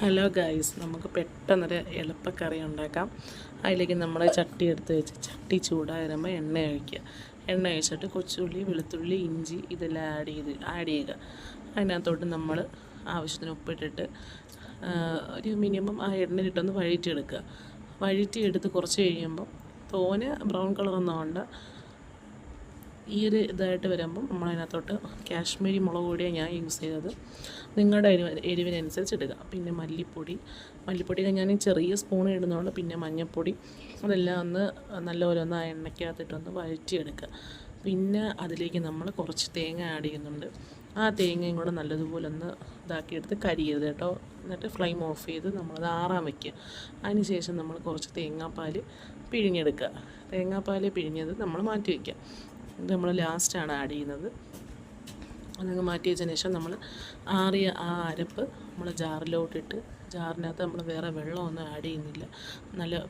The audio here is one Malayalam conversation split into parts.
ഹലോ ഗൈസ്, നമുക്ക് പെട്ടെന്നൊരു എളുപ്പക്കറി ഉണ്ടാക്കാം. അതിലേക്ക് നമ്മൾ ചട്ടി എടുത്ത് വെച്ച് ചട്ടി ചൂടായി വരുമ്പോൾ എണ്ണ ഒഴിക്കുക. എണ്ണ ഒഴിച്ചിട്ട് കൊച്ചുള്ളി, വെളുത്തുള്ളി, ഇഞ്ചി ഇതെല്ലാം ആഡ് ചെയ്യുക. അതിനകത്തോട്ട് നമ്മൾ ആവശ്യത്തിന് ഉപ്പിട്ടിട്ട് ഒരു മിനിമം ആ എണ്ണയിലിട്ടൊന്ന് വഴറ്റിയെടുക്കുക. വഴറ്റിയെടുത്ത് കുറച്ച് കഴിയുമ്പോൾ തോനെ ബ്രൗൺ കളറൊന്നും ആവണ്ട. ഈ ഒരു ഇതായിട്ട് വരുമ്പം നമ്മളതിനകത്തോട്ട് കാശ്മീരി മുളക് പൊടിയാണ് ഞാൻ യൂസ് ചെയ്തത്. നിങ്ങളുടെ എരിവിനനുസരിച്ച് ഇടുക. പിന്നെ മല്ലിപ്പൊടിയൊക്കെ ഞാൻ ചെറിയ സ്പൂൺ ഇടുന്നുള്ളൂ. പിന്നെ മഞ്ഞൾപ്പൊടി അതെല്ലാം ഒന്ന് നല്ലപോലെ ഒന്ന് ആ എണ്ണയ്ക്കകത്തിട്ടൊന്ന് വഴറ്റിയെടുക്കുക. പിന്നെ അതിലേക്ക് നമ്മൾ കുറച്ച് തേങ്ങ ആഡ് ചെയ്യുന്നുണ്ട്. ആ തേങ്ങയും കൂടെ നല്ലതുപോലെ ഒന്ന് ഇതാക്കിയെടുത്ത് കരിയരുത് കേട്ടോ. എന്നിട്ട് ഫ്ലെയിം ഓഫ് ചെയ്ത് നമ്മളത് ആറാൻ വയ്ക്കുക. അതിന് ശേഷം നമ്മൾ കുറച്ച് തേങ്ങാപ്പാൽ പിഴിഞ്ഞെടുക്കുക. തേങ്ങാപ്പാൽ പിഴിഞ്ഞത് നമ്മൾ മാറ്റി വയ്ക്കുക. ഇത് നമ്മൾ ലാസ്റ്റാണ് ആഡ് ചെയ്യുന്നത്. അതങ്ങ് മാറ്റി വെച്ചതിന് ശേഷം നമ്മൾ ആറിയ ആ അരപ്പ് നമ്മൾ ജാറിലോട്ടിട്ട്, ജാറിനകത്ത് നമ്മൾ വേറെ വെള്ളമൊന്നും ആഡ് ചെയ്യുന്നില്ല. നല്ല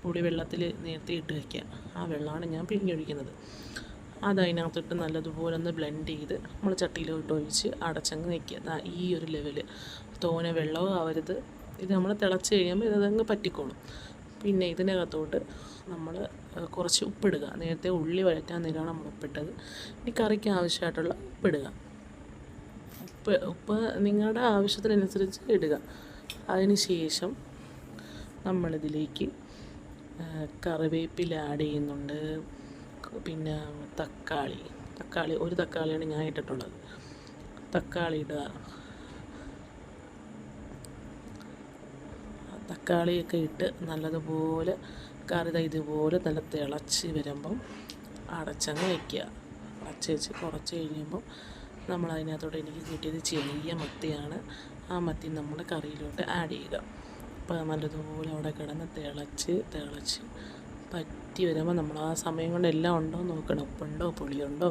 പുളിവെള്ളത്തിൽ നേരത്തെ ഇട്ട് വയ്ക്കുക. ആ വെള്ളമാണ് ഞാൻ പിഴിഞ്ഞൊഴിക്കുന്നത്. അതതിനകത്തിട്ട് നല്ലതുപോലെ ഒന്ന് ബ്ലെൻഡ് ചെയ്ത് നമ്മൾ ചട്ടിയിലോട്ട് ഒഴിച്ച് അടച്ചങ്ങ് വയ്ക്കുക. ഈ ഒരു ലെവല്, തോനെ വെള്ളവും ആവരുത്. ഇത് നമ്മൾ തിളച്ച് കഴിയുമ്പോൾ ഇതങ്ങ് പറ്റിക്കോളും. പിന്നെ ഇതിനകത്തോട്ട് നമ്മൾ കുറച്ച് ഉപ്പിടുക. നേരത്തെ ഉള്ളി വഴറ്റാൻ നേരമാണ് നമ്മൾ ഉപ്പിട്ടത്. ഇനി കറിക്ക് ആവശ്യമായിട്ടുള്ള ഉപ്പിടുക. ഉപ്പ് നിങ്ങളുടെ ആവശ്യത്തിനനുസരിച്ച് ഇടുക. അതിന് ശേഷം നമ്മളിതിലേക്ക് കറിവേപ്പില ആഡ് ചെയ്യുന്നുണ്ട്. പിന്നെ തക്കാളി ഒരു തക്കാളിയാണ് ഞാൻ ഇട്ടിട്ടുള്ളത്. തക്കാളി ഇടുക. തക്കാളിയൊക്കെ ഇട്ട് നല്ലതുപോലെ കറി ഇതുപോലെ നല്ല തിളച്ച് വരുമ്പം അടച്ചങ്ങ് വയ്ക്കുക. അടച്ച് വെച്ച് കുറച്ച് കഴിയുമ്പം നമ്മൾ അതിനകത്തോട്ട് എനിക്ക് കിട്ടിയത് ചെറിയ മത്തിയാണ്. ആ മത്തി നമ്മൾ കറിയിലോട്ട് ആഡ് ചെയ്യുക. അപ്പോൾ നല്ലതുപോലെ അവിടെ കിടന്ന് തിളച്ച് പറ്റി വരുമ്പോൾ നമ്മൾ ആ സമയം കൊണ്ട് എല്ലാം ഉണ്ടോ നോക്കണം. ഉപ്പുണ്ടോ പുളിയുണ്ടോ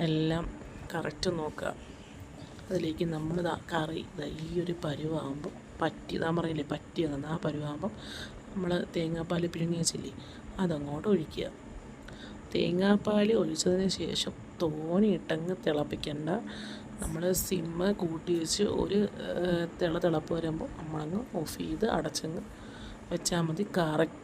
എല്ലാം കറക്റ്റ് നോക്കുക. അതിലേക്ക് നമ്മൾ കറി ഈ ഒരു പരുവാകുമ്പോൾ പറ്റിയതാണ്. ആ പരുവാകുമ്പം നമ്മൾ തേങ്ങാപ്പാൽ പിഴിഞ്ഞ് വെച്ചില്ലേ, അതങ്ങോട്ട് ഒഴിക്കുക. തേങ്ങാപ്പാൽ ഒഴിച്ചതിന് ശേഷം തോനെയിട്ടങ്ങ് തിളപ്പിക്കണ്ട. നമ്മൾ സിമ്മ് കൂട്ടി വെച്ച് ഒരു തിളപ്പ് വരുമ്പോൾ നമ്മളങ്ങ് ഓഫ് ചെയ്ത് അടച്ചങ്ങ് വെച്ചാൽ മതി. കറക്റ്റ്